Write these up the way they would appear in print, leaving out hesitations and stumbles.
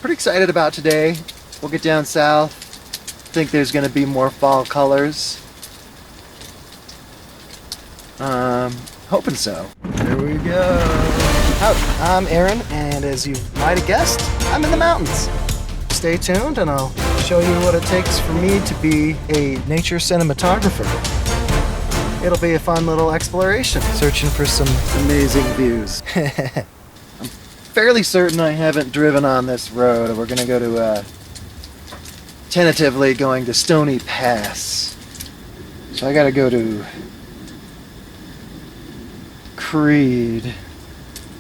pretty excited about today. We'll get down south. Think there's going to be more fall colors. Hoping so. There we go. Howdy, I'm Aaron, and as you might have guessed, I'm in the mountains. Stay tuned and I'll show you what it takes for me to be a nature cinematographer. It'll be a fun little exploration, searching for some amazing views. I'm fairly certain I haven't driven on this road. We're gonna go to, tentatively going to Stony Pass. So I gotta go to Creede.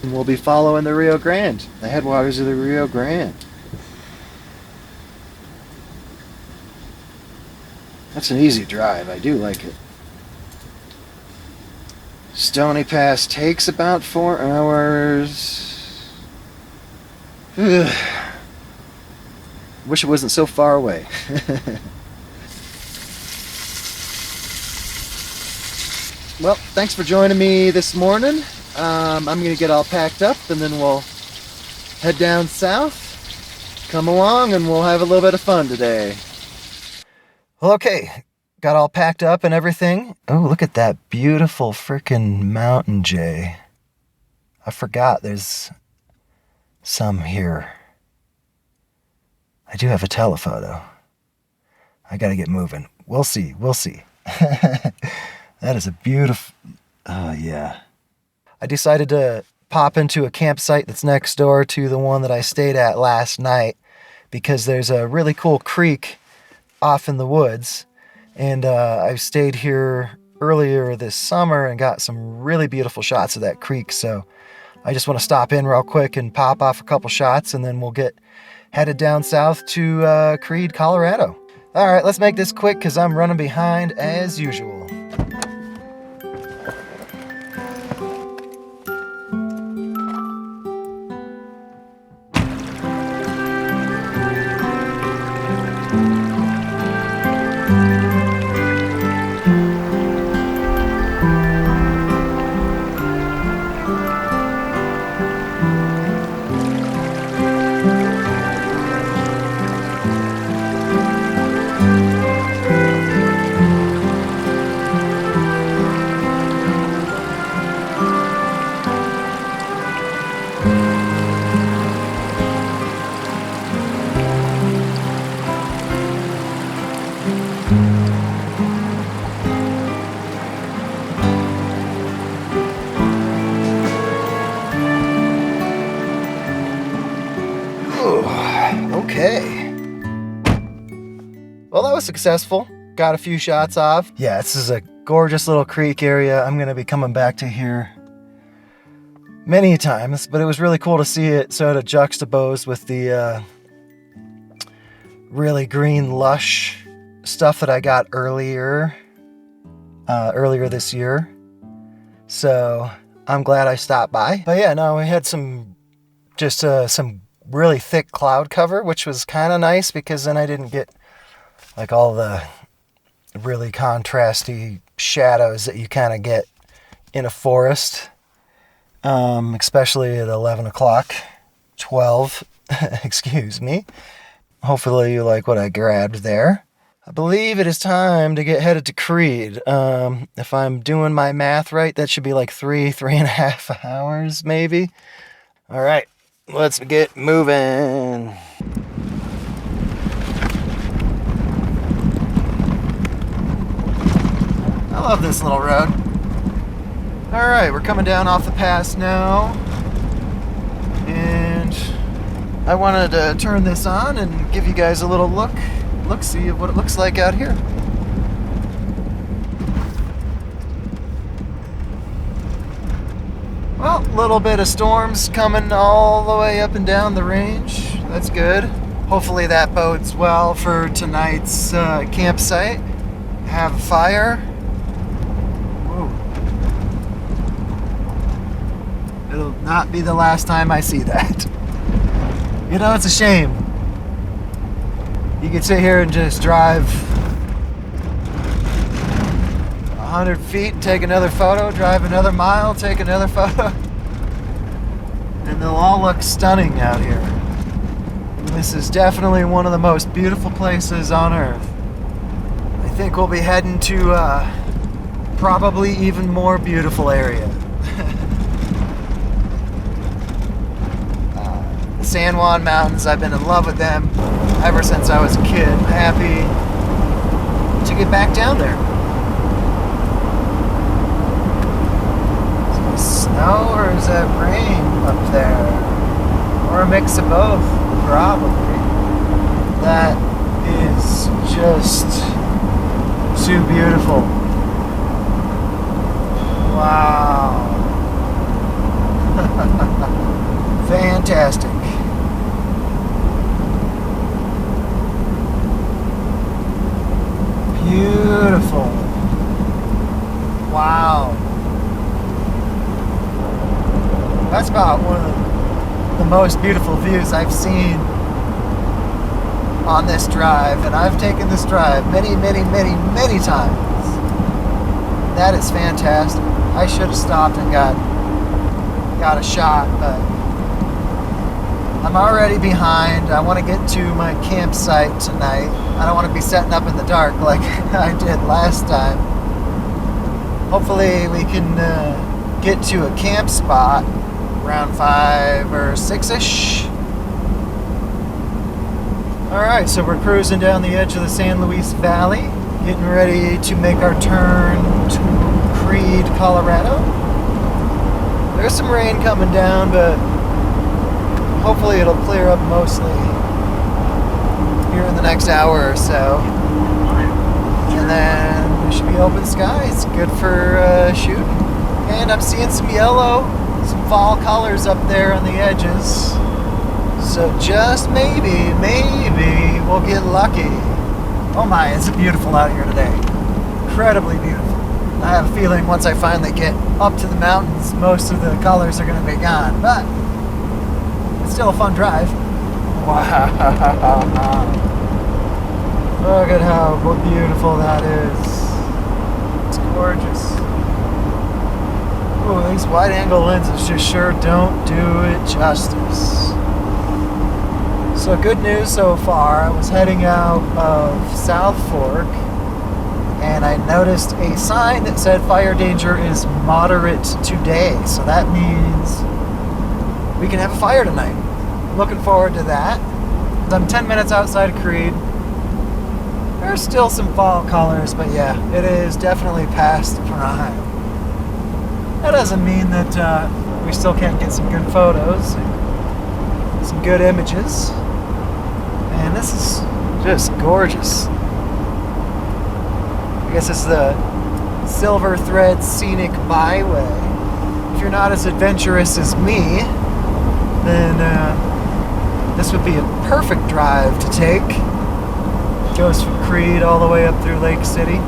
And we'll be following the Rio Grande, the headwaters of the Rio Grande. That's an easy drive. I do like it. Stony Pass takes about 4 hours. Ugh. Wish it wasn't so far away. Well, thanks for joining me this morning. I'm going to get all packed up and then we'll head down south. Come along and we'll have a little bit of fun today. Well, okay. Got all packed up and everything. Oh, look at that beautiful frickin' mountain jay. I forgot there's some here. I do have a telephoto. I gotta get moving. We'll see. That is a beautiful... Oh, yeah. I decided to pop into a campsite that's next door to the one that I stayed at last night because there's a really cool creek off in the woods. And I stayed here earlier this summer and got some really beautiful shots of that creek. So I just want to stop in real quick and pop off a couple shots and then we'll get headed down south to Creede, Colorado. All right, let's make this quick because I'm running behind as usual. Okay. Well, that was successful. Got a few shots off. Yeah, this is a gorgeous little creek area. I'm going to be coming back to here many times, but it was really cool to see it sort of juxtaposed with the really green, lush stuff that I got earlier this year. So I'm glad I stopped by. But yeah, no, we had some really thick cloud cover, which was kind of nice because then I didn't get like all the really contrasty shadows that you kind of get in a forest, especially at 11 o'clock, 12, excuse me. Hopefully you like what I grabbed there. I believe it is time to get headed to Creede. If I'm doing my math right, that should be like 3.5 hours maybe. All right. Let's get moving. I love this little road. All right, we're coming down off the pass now. And I wanted to turn this on and give you guys a little look-see of what it looks like out here. Well, a little bit of storms coming all the way up and down the range. That's good. Hopefully that bodes well for tonight's campsite. Have a fire. Whoa. It'll not be the last time I see that. You know, it's a shame. You could sit here and just drive 100 feet, take another photo, drive another mile, take another photo. And they'll all look stunning out here. This is definitely one of the most beautiful places on Earth. I think we'll be heading to probably even more beautiful area. The San Juan Mountains, I've been in love with them ever since I was a kid. I'm happy to get back down there. Is it snow or is that rain up there? Or a mix of both, probably. That is just too beautiful. Wow. Fantastic. Beautiful. Wow. That's about one of the most beautiful views I've seen on this drive, and I've taken this drive many, many, many, many times. That is fantastic. I should have stopped and got a shot, but I'm already behind. I want to get to my campsite tonight. I don't want to be setting up in the dark like I did last time. Hopefully we can get to a camp spot around 5 or 6-ish. Alright, so we're cruising down the edge of the San Luis Valley, getting ready to make our turn to Creede, Colorado. There's some rain coming down, but hopefully it'll clear up mostly here in the next hour or so. And then there should be open skies, good for shooting. And I'm seeing some yellow, some fall colors up there on the edges. So just maybe we'll get lucky. Oh my, it's beautiful out here today. Incredibly beautiful. I have a feeling once I finally get up to the mountains, most of the colors are going to be gone. But it's still a fun drive. Wow. Look at how beautiful that is. It's gorgeous. Ooh, these wide angle lenses just sure don't do it justice. So good news so far. I was heading out of South Fork and I noticed a sign that said fire danger is moderate today. So that means we can have a fire tonight. Looking forward to that. I'm 10 minutes outside of Creede. There's still some fall colors, but yeah, it is definitely past prime. That doesn't mean that we still can't get some good photos, some good images. Man, this is just gorgeous. I guess it's the Silver Thread Scenic Byway. If you're not as adventurous as me, then this would be a perfect drive to take. It goes from Creede all the way up through Lake City.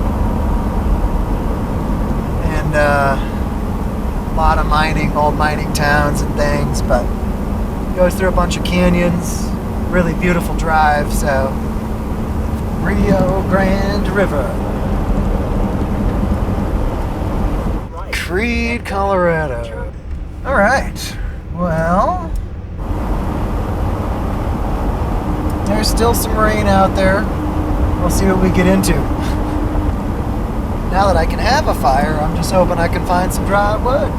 And a lot of old mining towns and things, but it goes through a bunch of canyons. Really beautiful drive, so Rio Grande River. Creede, Colorado. Alright, well, there's still some rain out there. We'll see what we get into. Now that I can have a fire, I'm just hoping I can find some dry wood.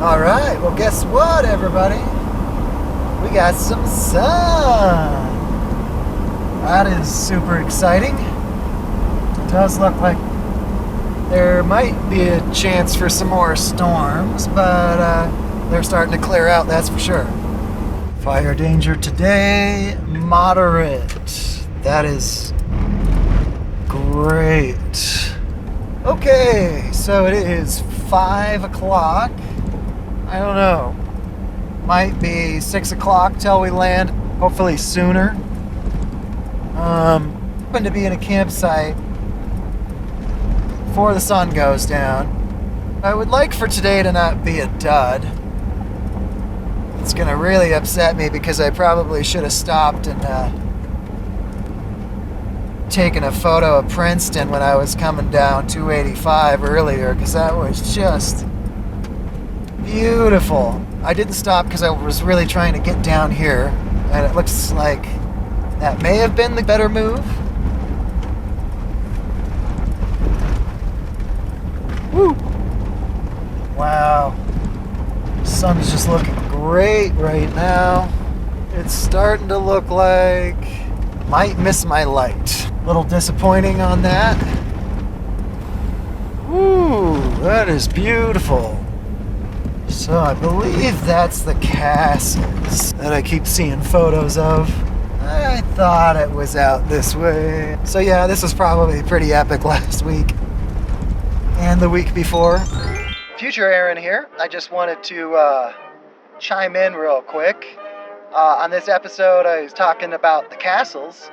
Alright, well guess what, everybody? We got some sun. That is super exciting. It does look like there might be a chance for some more storms, but they're starting to clear out, that's for sure. Fire danger today, moderate. That is great. Okay, so it is 5 o'clock. I don't know. Might be 6 o'clock till we land, hopefully sooner. Hoping to be in a campsite before the sun goes down. I would like for today to not be a dud. It's gonna really upset me because I probably should have stopped and taken a photo of Princeton when I was coming down 285 earlier, because that was just beautiful. I didn't stop because I was really trying to get down here And it looks like that may have been the better move. Woo! Wow. Sun's just looking great right now. It's starting to look like might miss my light. A little disappointing on that. Ooh, that is beautiful. So I believe that's the castles that I keep seeing photos of. I thought it was out this way. So yeah, this was probably pretty epic last week and the week before. Future Aaron here. I just wanted to chime in real quick. On this episode, I was talking about the castles,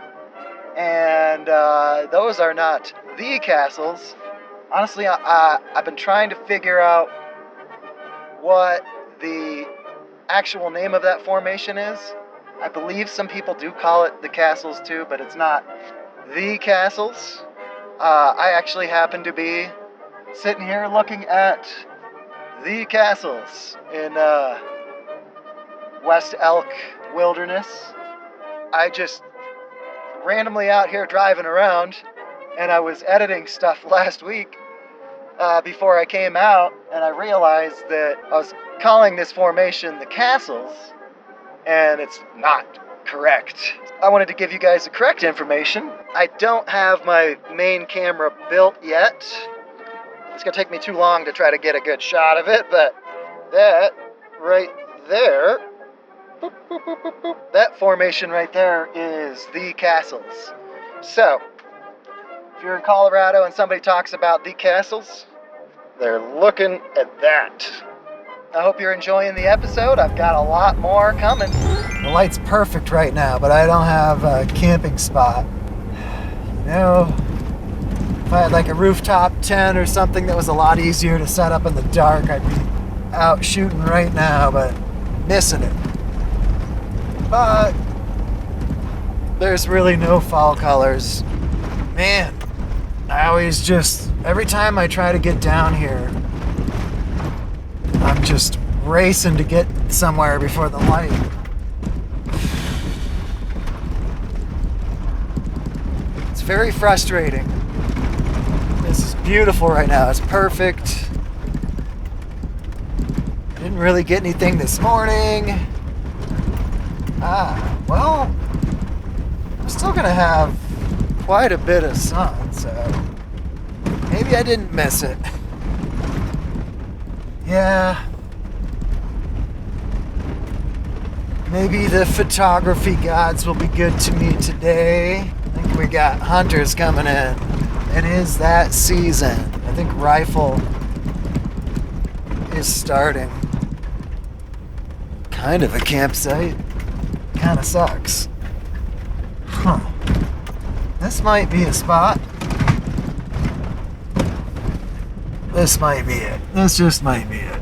and those are not the castles. Honestly, I've been trying to figure out what the actual name of that formation is. I believe some people do call it the castles too, but it's not the castles. I actually happen to be sitting here looking at the castles in West Elk Wilderness. I just randomly out here driving around, and I was editing stuff last week before I came out, and I realized that I was calling this formation the castles, and it's not correct. I wanted to give you guys the correct information. I don't have my main camera built yet. It's gonna take me too long to try to get a good shot of it, but that right there, boop, boop, boop, boop, boop, that formation right there is the castles. So, if you're in Colorado and somebody talks about the castles, they're looking at that. I hope you're enjoying the episode. I've got a lot more coming. The light's perfect right now, but I don't have a camping spot. You know, if I had like a rooftop tent or something that was a lot easier to set up in the dark, I'd be out shooting right now, but missing it. But there's really no fall colors. Man, I always just, every time I try to get down here, I'm just racing to get somewhere before the light. It's very frustrating. This is beautiful right now. It's perfect. I didn't really get anything this morning. Well, I'm still gonna have quite a bit of sun, so maybe I didn't miss it. Yeah. Maybe the photography gods will be good to me today. I think we got hunters coming in. It is that season. I think rifle is starting. Kind of a campsite. Kind of sucks. Huh. This might be a spot. This might be it. This just might be it.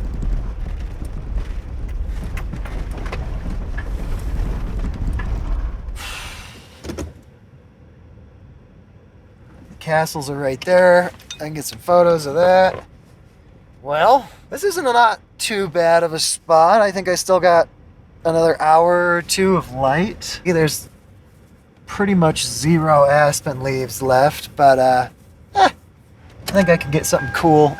The castles are right there. I can get some photos of that. Well, this isn't not too bad of a spot. I think I still got another hour or two of light. There's pretty much zero aspen leaves left, but I think I can get something cool.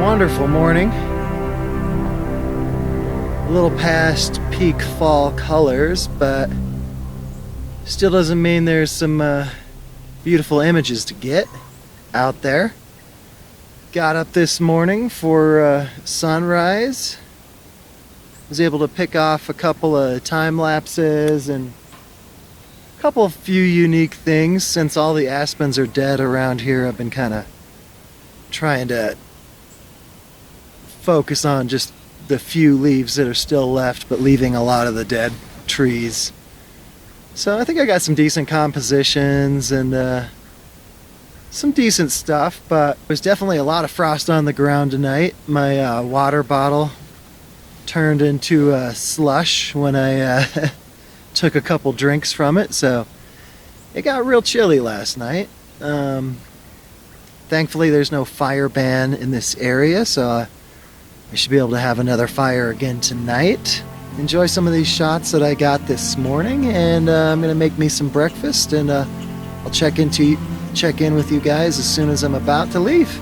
wonderful morning. A little past peak fall colors, but still doesn't mean there's some beautiful images to get out there. Got up this morning for sunrise. Was able to pick off a couple of time lapses and a few unique things. Since all the aspens are dead around here, I've been kind of trying to focus on just the few leaves that are still left, but leaving a lot of the dead trees. So I think I got some decent compositions and some decent stuff, but there's definitely a lot of frost on the ground tonight. My water bottle turned into a slush when I took a couple drinks from it, so it got real chilly last night. Thankfully there's no fire ban in this area, so I should be able to have another fire again tonight. Enjoy some of these shots that I got this morning, and I'm gonna make me some breakfast, and I'll check in with you guys as soon as I'm about to leave.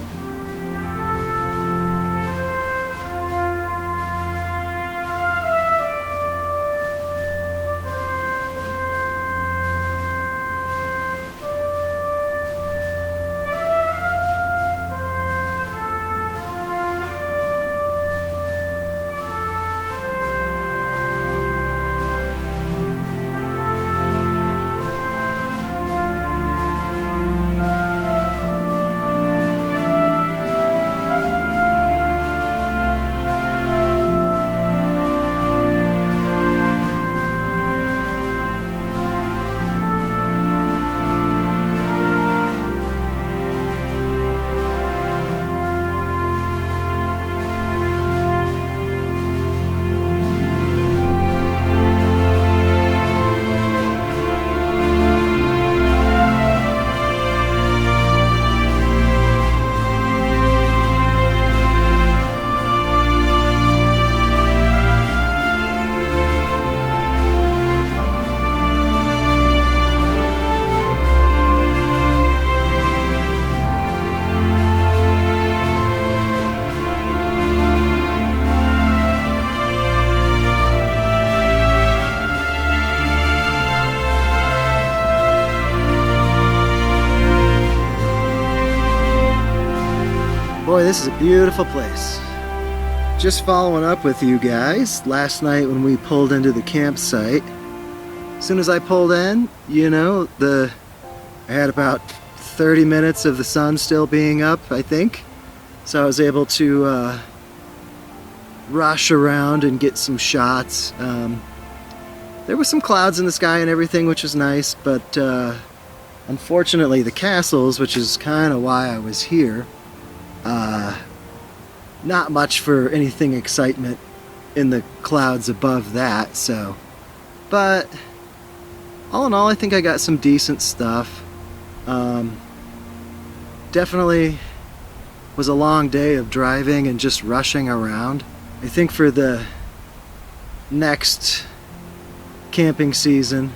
Boy, this is a beautiful place. Just following up with you guys, last night when we pulled into the campsite, as soon as I pulled in, you know, I had about 30 minutes of the sun still being up, I think. So I was able to rush around and get some shots. There were some clouds in the sky and everything, which was nice, but unfortunately the castles, which is kind of why I was here, not much for anything excitement in the clouds above that, so. But all in all, I think I got some decent stuff. Definitely was a long day of driving and just rushing around. I think for the next camping season,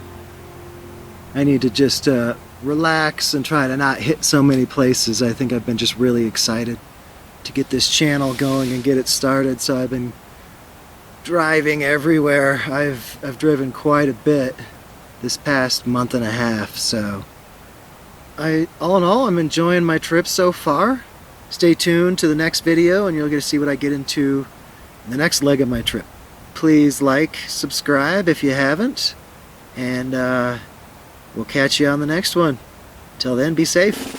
I need to just relax and try to not hit so many places. I think I've been just really excited to get this channel going and get it started, so I've been driving everywhere. I've driven quite a bit this past month and a half, so all in all, I'm enjoying my trip so far. Stay tuned to the next video and you'll get to see what I get into in the next leg of my trip. Please like, subscribe if you haven't, and we'll catch you on the next one. Till then, be safe.